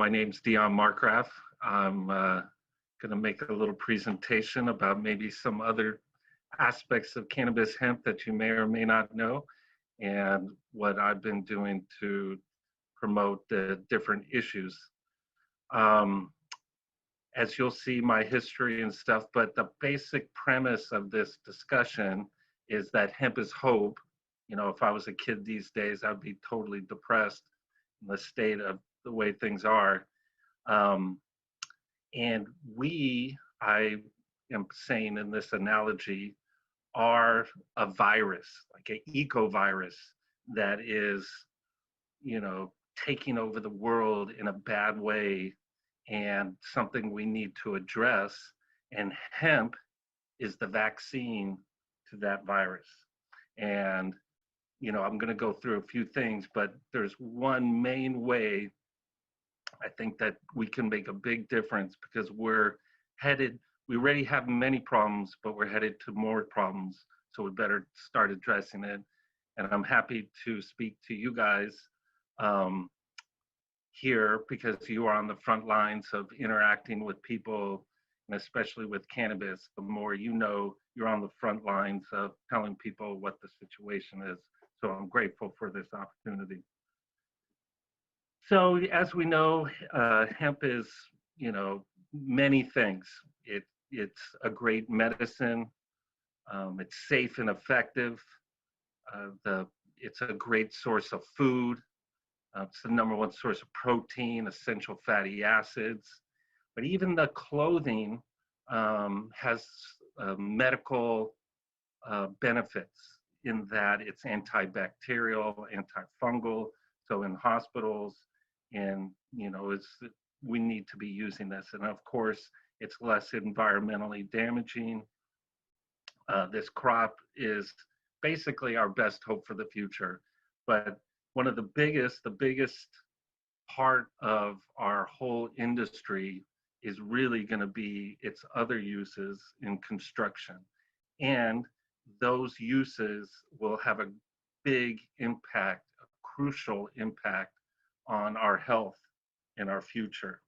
My name's Dion Markgraf. I'm going to make a little presentation about maybe some other aspects of cannabis hemp that you may or may not know, and what I've been doing to promote the different issues. As you'll see, my history and stuff, but the basic premise of this discussion is that hemp is hope. You know, if I was a kid these days, I'd be totally depressed in the state of the way things are. And I am saying in this analogy, are a virus, like an eco-virus that is, you know, taking over the world in a bad way, and something we need to address. And hemp is the vaccine to that virus. And, you know, I'm going to go through a few things, but there's one main way I think that we can make a big difference, because we already have many problems, but we're headed to more problems. So we better start addressing it. And I'm happy to speak to you guys here, because you are on the front lines of interacting with people, and especially with cannabis. The more you know, you're on the front lines of telling people what the situation is. So I'm grateful for this opportunity. So as we know, hemp is, you know, many things. It's a great medicine. It's safe and effective. It's a great source of food. It's the #1 source of protein, essential fatty acids. But even the clothing has medical benefits, in that it's antibacterial, antifungal. So in hospitals, and you know, we need to be using this. And of course, it's less environmentally damaging. This crop is basically our best hope for the future. But one of the biggest part of our whole industry is really going to be its other uses in construction. And those uses will have a big impact, a crucial impact on our health and our future.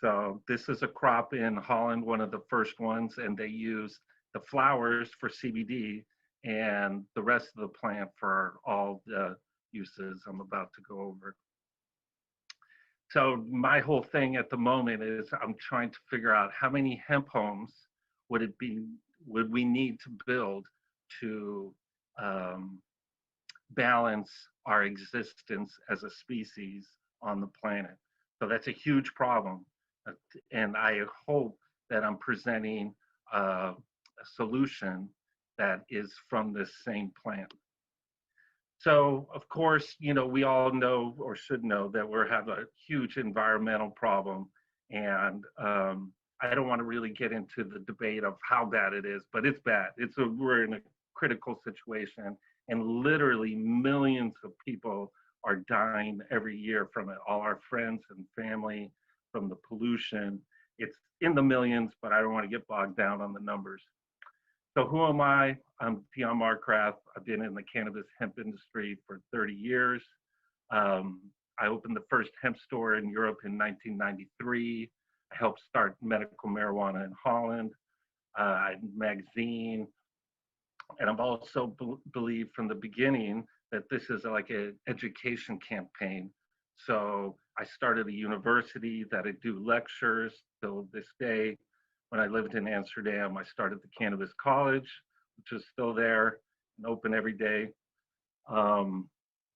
So this is a crop in Holland, one of the first ones, and they used the flowers for CBD and the rest of the plant for all the uses I'm about to go over. So my whole thing at the moment is I'm trying to figure out how many hemp homes would we need to build to balance our existence as a species on the planet. So that's a huge problem. And I hope that I'm presenting a solution that is from this same plant. So of course, you know, we all know, or should know, that we have a huge environmental problem. And I don't want to really get into the debate of how bad it is, but it's bad. We're in a critical situation, and literally millions of people are dying every year from it. All our friends and family, from the pollution. It's in the millions, but I don't want to get bogged down on the numbers. So who am I? I'm Dion Markgraf. I've been in the cannabis hemp industry for 30 years. I opened the first hemp store in Europe in 1993. I helped start medical marijuana in Holland, magazine. And I've also believed from the beginning that this is like an education campaign. So I started a university that I do lectures till this day. When I lived in Amsterdam, I started the Cannabis College, which is still there and open every day.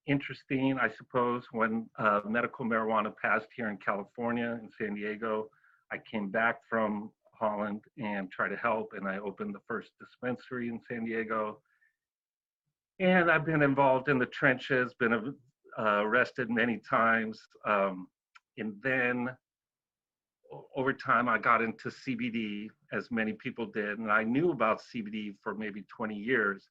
Interesting, I suppose, when medical marijuana passed here in California, in San Diego, I came back from Holland and tried to help, and I opened the first dispensary in San Diego. And I've been involved in the trenches, been arrested many times. And then over time, I got into CBD, as many people did. And I knew about CBD for maybe 20 years.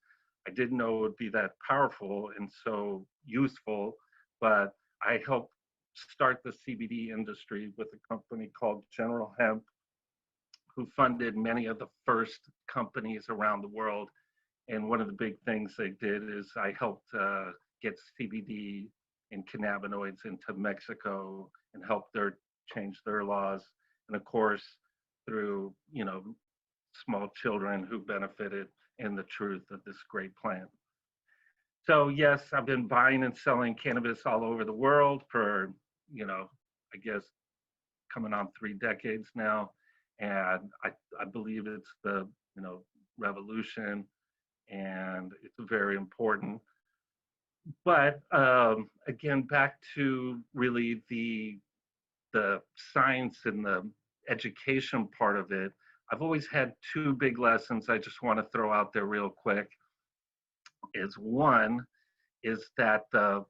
I didn't know it would be that powerful and so useful, but I helped start the CBD industry with a company called General Hemp, who funded many of the first companies around the world. And one of the big things they did is I helped get CBD in cannabinoids into Mexico and help their change their laws. And of course, through, small children who benefited in the truth of this great plant. So yes, I've been buying and selling cannabis all over the world for, I guess coming on 3 decades now. And I believe it's the, revolution, and it's very important. But again, back to really the science and the education part of it, I've always had two big lessons I just want to throw out there real quick. Is one is that the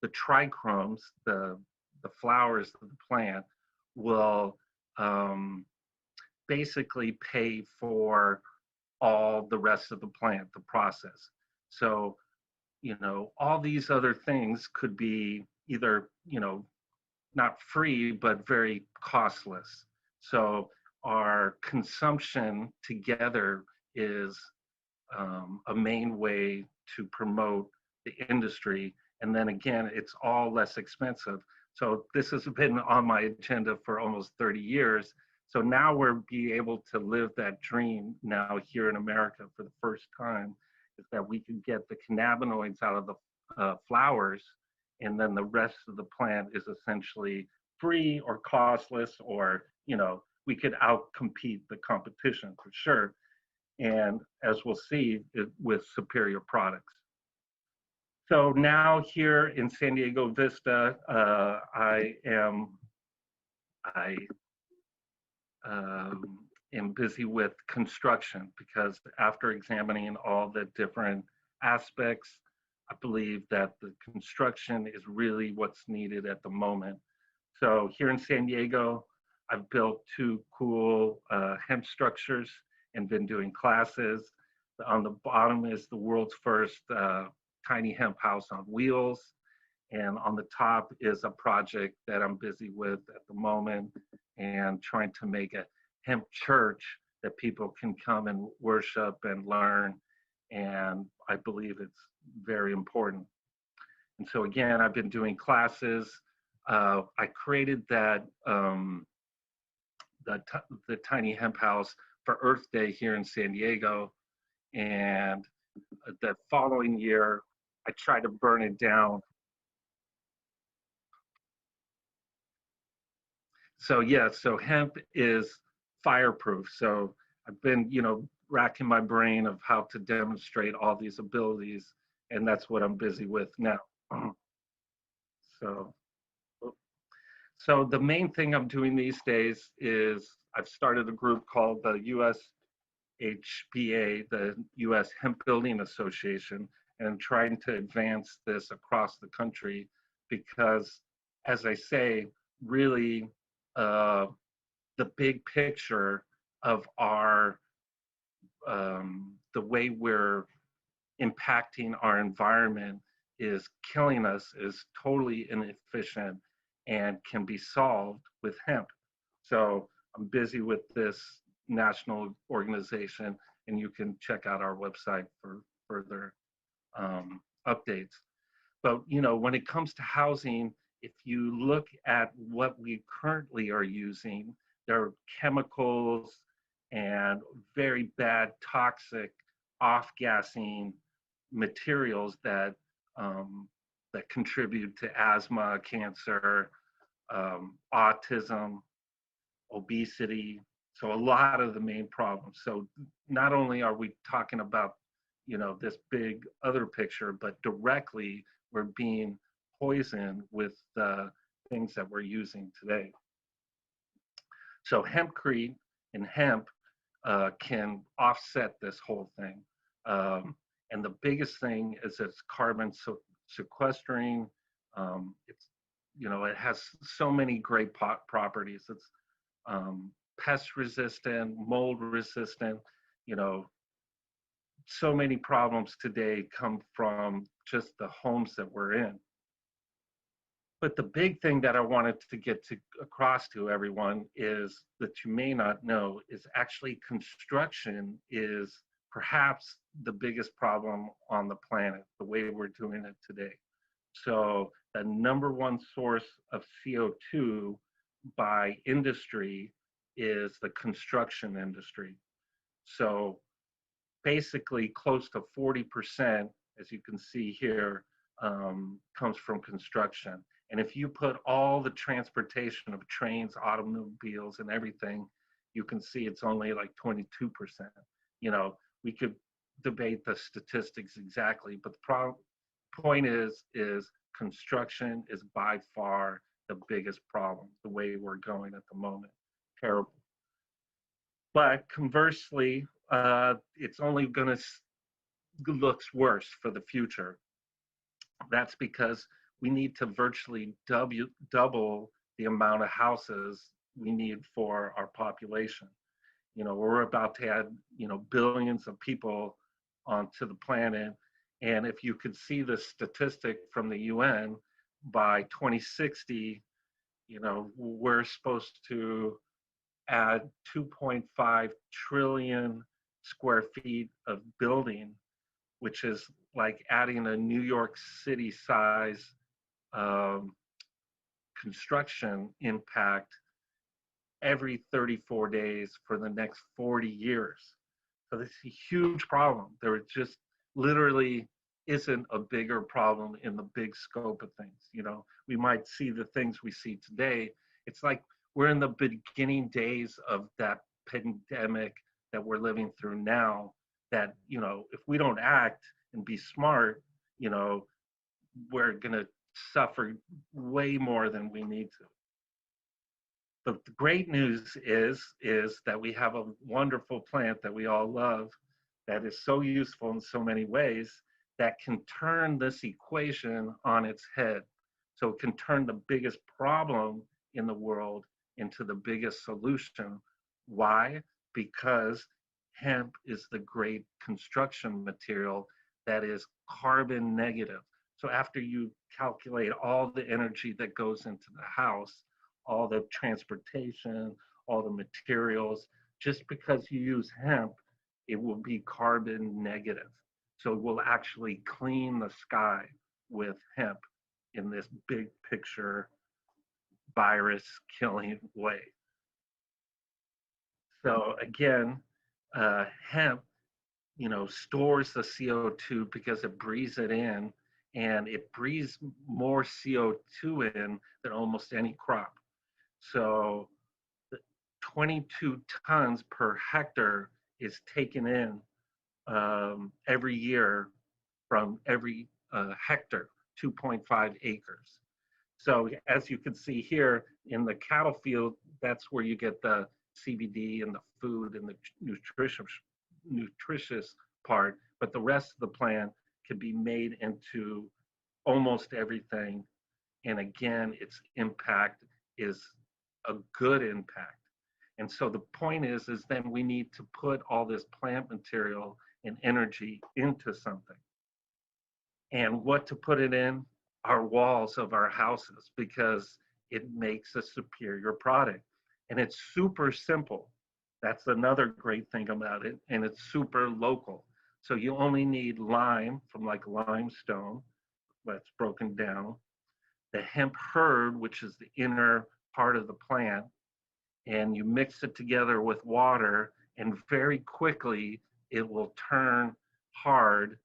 the trichomes, the flowers of the plant, will basically pay for all the rest of the plant, the process. So, all these other things could be either, not free, but very costless. So our consumption together is a main way to promote the industry. And then again, it's all less expensive. So this has been on my agenda for almost 30 years. So now we're be able to live that dream now here in America for the first time, is that we can get the cannabinoids out of the flowers, and then the rest of the plant is essentially free or costless, or we could outcompete the competition for sure. And as we'll see, with superior products. So now here in San Diego Vista, I am busy with construction, because after examining all the different aspects, I believe that the construction is really what's needed at the moment. So here in San Diego, I've built two cool hemp structures and been doing classes. On the bottom is the world's first tiny hemp house on wheels. And on the top is a project that I'm busy with at the moment, and trying to make a hemp church that people can come and worship and learn. And I believe it's very important. And so again, I've been doing classes. I created that the tiny hemp house for Earth Day here in San Diego, and the following year I tried to burn it down. So yeah, so hemp is fireproof. So I've been, racking my brain of how to demonstrate all these abilities, and that's what I'm busy with now. So, so the main thing I'm doing these days is I've started a group called the USHBA, the U.S. Hemp Building Association, and I'm trying to advance this across the country, because, as I say, really the big picture of our the way we're impacting our environment is killing us, is totally inefficient, and can be solved with hemp. So I'm busy with this national organization, and you can check out our website for further updates. But when it comes to housing, if you look at what we currently are using, there are chemicals and very bad toxic off-gassing materials that that contribute to asthma, cancer, autism, obesity. So a lot of the main problems. So not only are we talking about this big other picture, but directly we're being poisoned with the things that we're using today. So hempcrete and hemp can offset this whole thing. And the biggest thing is it's carbon sequestering. It's, it has so many great properties. It's pest resistant, mold resistant. So many problems today come from just the homes that we're in. But the big thing that I wanted to get across to everyone is that you may not know is actually construction is perhaps the biggest problem on the planet, the way we're doing it today. So the number one source of CO2 by industry is the construction industry. So basically close to 40%, as you can see here, comes from construction. And if you put all the transportation of trains, automobiles, and everything, you can see it's only like 22%. You know, we could debate the statistics exactly, but the point is construction is by far the biggest problem, the way we're going at the moment. Terrible. But conversely, it's only going to looks worse for the future. That's because we need to virtually double the amount of houses we need for our population. You know, we're about to add, billions of people onto the planet. And if you could see the statistic from the UN, by 2060, we're supposed to add 2.5 trillion square feet of building, which is like adding a New York City size um, construction impact every 34 days for the next 40 years. So this is a huge problem. There just literally isn't a bigger problem in the big scope of things. We might see the things we see today. It's like we're in the beginning days of that pandemic that we're living through now, that, if we don't act and be smart, we're going to suffer way more than we need to. The great news is that we have a wonderful plant that we all love that is so useful in so many ways that can turn this equation on its head. So it can turn the biggest problem in the world into the biggest solution. Why? Because hemp is the great construction material that is carbon negative. So after you calculate all the energy that goes into the house, all the transportation, all the materials, just because you use hemp, it will be carbon negative. So it will actually clean the sky with hemp in this big picture virus killing way. So again, hemp, stores the CO2 because it breathes it in, and it breathes more CO2 in than almost any crop. So 22 tons per hectare is taken in every year from every hectare, 2.5 acres. So as you can see here in the cattle field, that's where you get the CBD and the food and the nutritious part, but the rest of the plant can be made into almost everything. And again, its impact is a good impact. And so the point is then we need to put all this plant material and energy into something. And what to put it in? Our walls of our houses, because it makes a superior product. And it's super simple. That's another great thing about it. And it's super local. So you only need lime from like limestone that's broken down, the hemp hurd, which is the inner part of the plant, and you mix it together with water, and very quickly it will turn hard.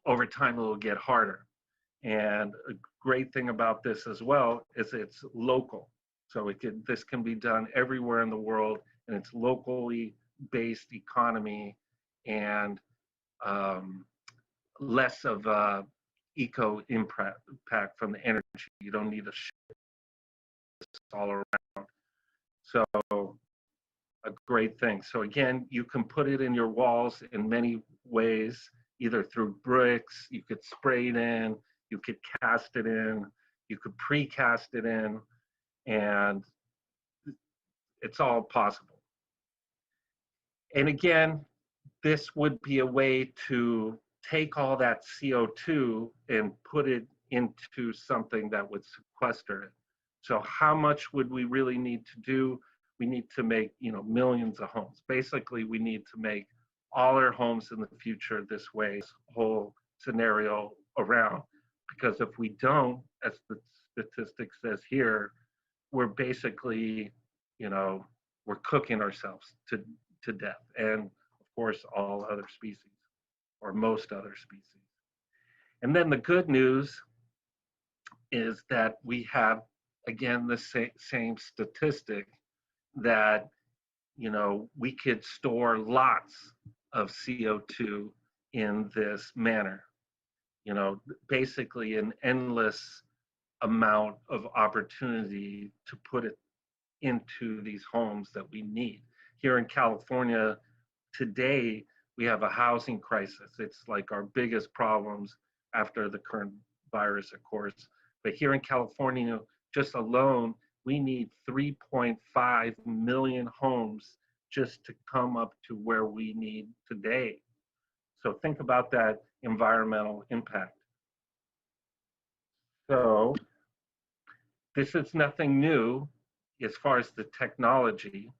Over time, it will get harder. And a great thing about this as well is it's local. So this can be done everywhere in the world, and it's locally based economy and less of a eco impact from the energy. You don't need to ship this all around. So a great thing. So again, you can put it in your walls in many ways, either through bricks, you could spray it in, you could cast it in, you could precast it in, and it's all possible. And again, this would be a way to take all that CO2 and put it into something that would sequester it. So how much would we really need to do? We need to make, millions of homes. Basically, we need to make all our homes in the future this way, this whole scenario around. because if we don't, as the statistic says here, we're basically, you know, we're cooking ourselves to death, and of course all other species or most other species. And then the good news is that we have, again, the same statistic that, you know, we could store lots of CO2 in this manner. You know, basically an endless amount of opportunity to put it into these homes that we need. Here in California today, we have a housing crisis. It's like our biggest problems after the current virus, of course. But here in California, just alone, we need 3.5 million homes just to come up to where we need today. So think about that environmental impact. So this is nothing new as far as the technology.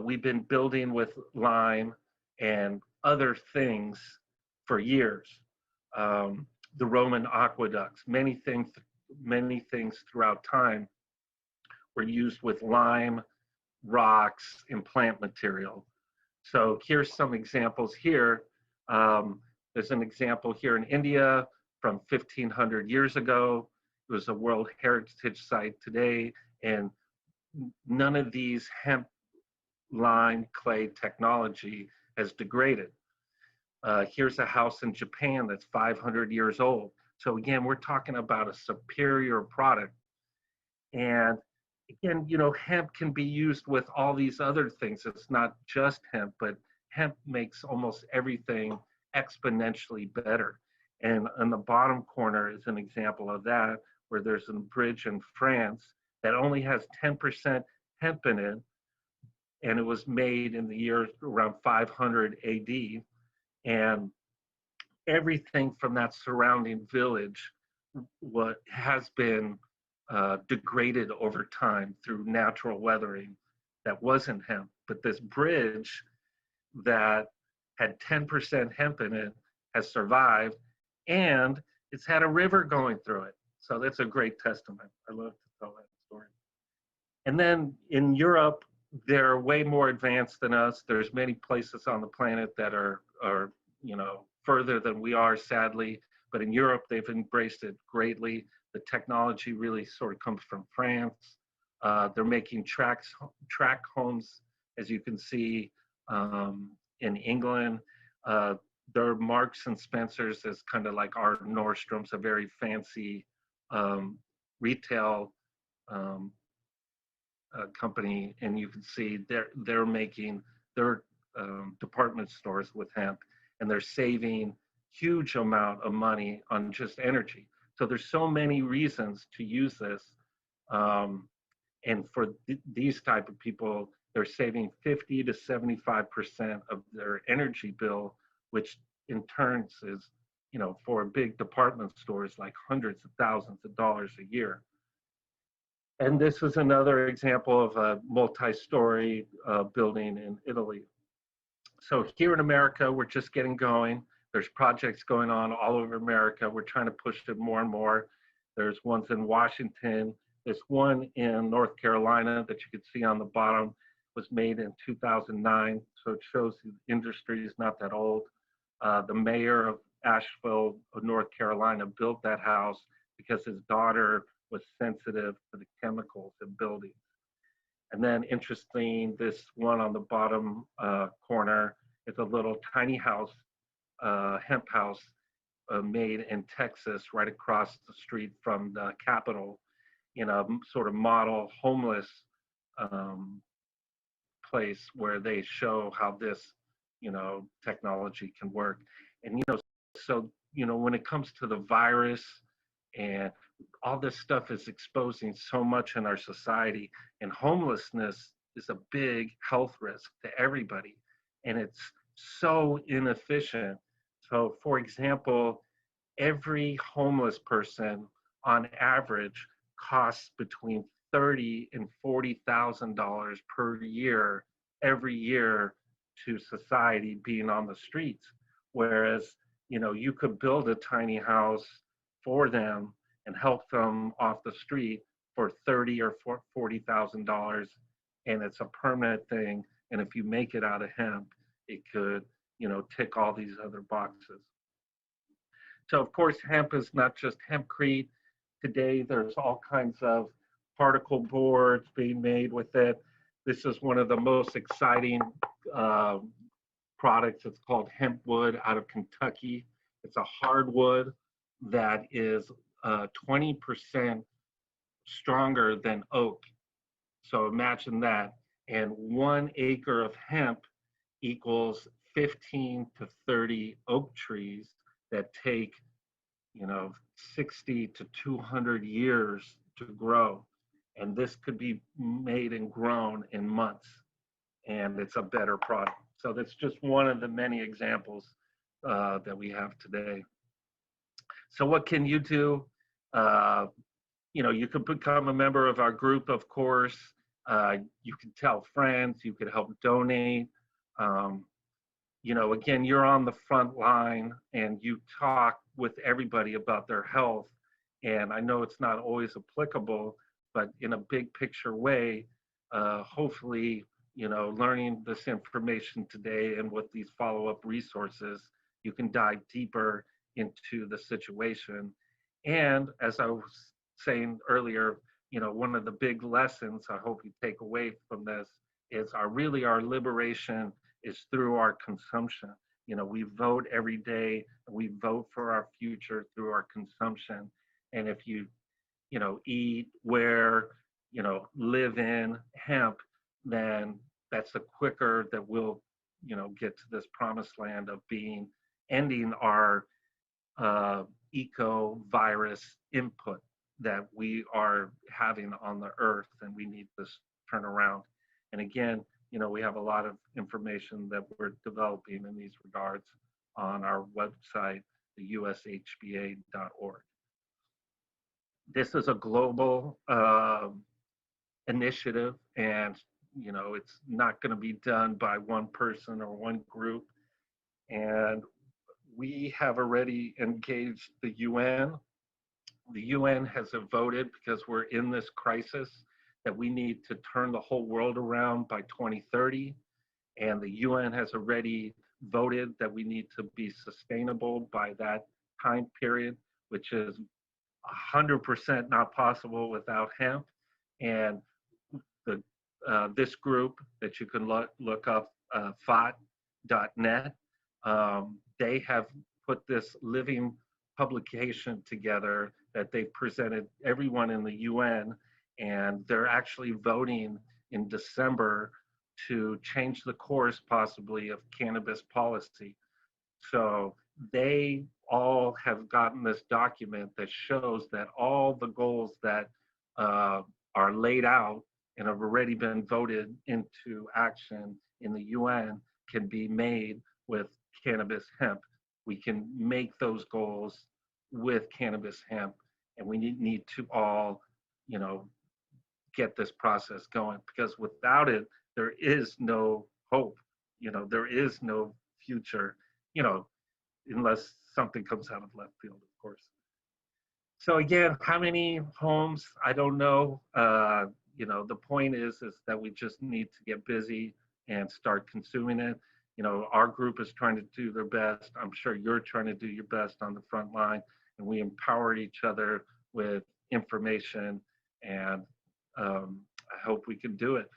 We've been building with lime and other things for years. The Roman aqueducts, many things throughout time were used with lime, rocks, and plant material. So here's some examples here. There's an example here in India from 1500 years ago. It was a World Heritage Site today, and none of these hemp, lime, clay technology has degraded. Here's a house in Japan that's 500 years old. So again, we're talking about a superior product. And again, you know, hemp can be used with all these other things. It's not just hemp, but hemp makes almost everything exponentially better. And on the bottom corner is an example of that, where there's a bridge in France that only has 10% hemp in it, and it was made in the year around 500 AD. And everything from that surrounding village what has been degraded over time through natural weathering that wasn't hemp. But this bridge that had 10% hemp in it has survived, and it's had a river going through it. So that's a great testament. I love to tell that story. And then in Europe, they're way more advanced than us. There's many places on the planet that are you know, further than we are, sadly. But in Europe, they've embraced it greatly. The technology really sort of comes from France. They're making track homes, as you can see, in England. Their Marks and Spencers is kind of like our Nordstrom's, a very fancy retail company, and you can see they're making their department stores with hemp, and they're saving huge amount of money on just energy. So there's so many reasons to use this, and for these type of people, they're saving 50 to 75% of their energy bill, which in turn is, you know, for big department stores, like hundreds of thousands of dollars a year. And this is another example of a multi-story building in Italy. So here in America, we're just getting going. There's projects going on all over America. We're trying to push it more and more. There's ones in Washington. There's one in North Carolina that you can see on the bottom, was made in 2009. So it shows the industry is not that old. The mayor of Asheville, North Carolina, built that house because his daughter was sensitive to the chemicals in buildings. And then interesting, this one on the bottom corner is a little tiny house, hemp house, made in Texas, right across the street from the Capitol, in a sort of model homeless place where they show how this, you know, technology can work. And, you know, so, you know, when it comes to the virus and all this stuff is exposing so much in our society, and homelessness is a big health risk to everybody, and it's so inefficient. So for example, every homeless person on average costs between $30,000 and $40,000 per year every year to society being on the streets. Whereas, you know, you could build a tiny house for them and help them off the street for $30,000 or $40,000, and it's a permanent thing. And if you make it out of hemp, it could, tick all these other boxes. So of course, hemp is not just hempcrete. Today, there's all kinds of particle boards being made with it. This is one of the most exciting uh, products. It's called Hempwood out of Kentucky. It's a hardwood that is 20% stronger than oak. So imagine that. And 1 acre of hemp equals 15 to 30 oak trees that take, 60 to 200 years to grow. And this could be made and grown in months, and it's a better product. So that's just one of the many examples that we have today. So what can you do? You could become a member of our group, of course. You can tell friends, you could help donate. Again, you're on the front line and you talk with everybody about their health. And I know it's not always applicable, but in a big picture way, hopefully, learning this information today and with these follow-up resources, you can dive deeper into the situation. And as I was saying earlier, one of the big lessons I hope you take away from this is our liberation is through our consumption. We vote every day, and we vote for our future through our consumption. And if you, eat, wear, live in hemp, then that's the quicker that we'll, get to this promised land of ending our eco-virus input that we are having on the earth, and we need this turn around. And again, we have a lot of information that we're developing in these regards on our website, the ushba.org. This is a global initiative, and it's not going to be done by one person or one group. And we have already engaged the UN. The UN has voted, because we're in this crisis, that we need to turn the whole world around by 2030. And the UN has already voted that we need to be sustainable by that time period, which is 100% not possible without hemp. And this group that you can look up, FOT.net, they have put this living publication together that they've presented everyone in the UN, and they're actually voting in December to change the course possibly of cannabis policy. So they all have gotten this document that shows that all the goals that are laid out and have already been voted into action in the UN can be made with cannabis hemp. We can make those goals with cannabis hemp, and we need to all, get this process going, because without it, there is no hope. There is no future, unless something comes out of left field, of course. So again, how many homes? I don't know. The point is that we just need to get busy and start consuming it. Our group is trying to do their best. I'm sure you're trying to do your best on the front line, and we empower each other with information, and I hope we can do it.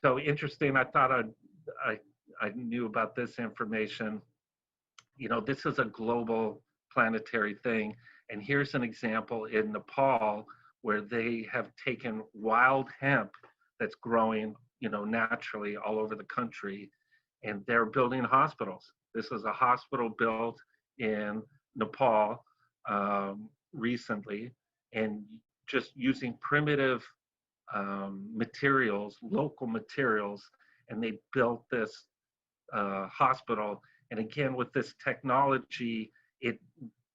So interesting. I thought I knew about this information. This is a global planetary thing. And here's an example in Nepal where they have taken wild hemp that's growing, naturally all over the country, and they're building hospitals. This is a hospital built in Nepal recently, and just using primitive materials, local materials, and they built this hospital. And again, with this technology, it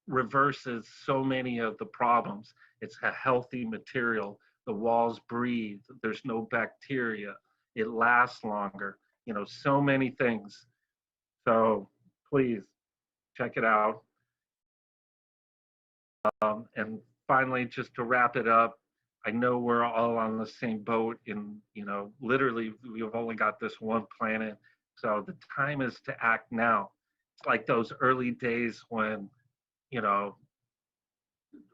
reverses so many of the problems. It's a healthy material. The walls breathe. There's no bacteria. It lasts longer. So many things. So please check it out. And finally, just to wrap it up, I know we're all on the same boat in, literally we've only got this one planet. So the time is to act now. It's like those early days when, you know,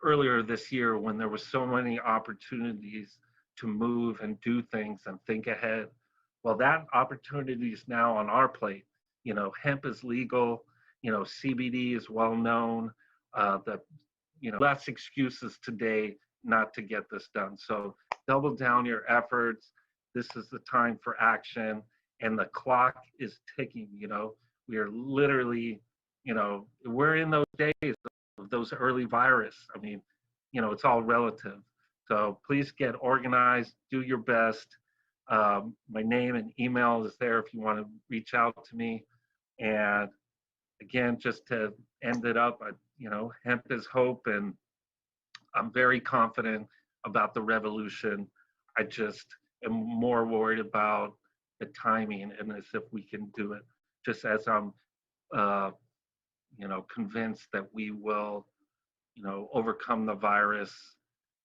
earlier this year when there were so many opportunities to move and do things and think ahead. Well, that opportunity is now on our plate. Hemp is legal. CBD is well known. The less excuses today not to get this done. So double down your efforts. This is the time for action, and the clock is ticking. We are literally, we're in those days of those early virus. I mean, it's all relative. So please get organized, do your best. My name and email is there if you want to reach out to me. And again, just to end it up, hemp is hope, and I'm very confident about the revolution. I just am more worried about the timing and as if we can do it. Just as I'm, uh, convinced that we will, overcome the virus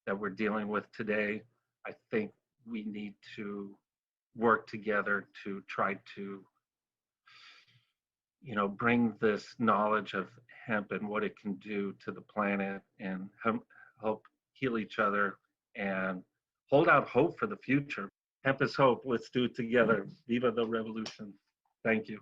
that we're dealing with today. I think we need to work together to try to, bring this knowledge of hemp and what it can do to the planet and help heal each other and hold out hope for the future. Hemp is hope. Let's do it together. Viva the revolution. Thank you.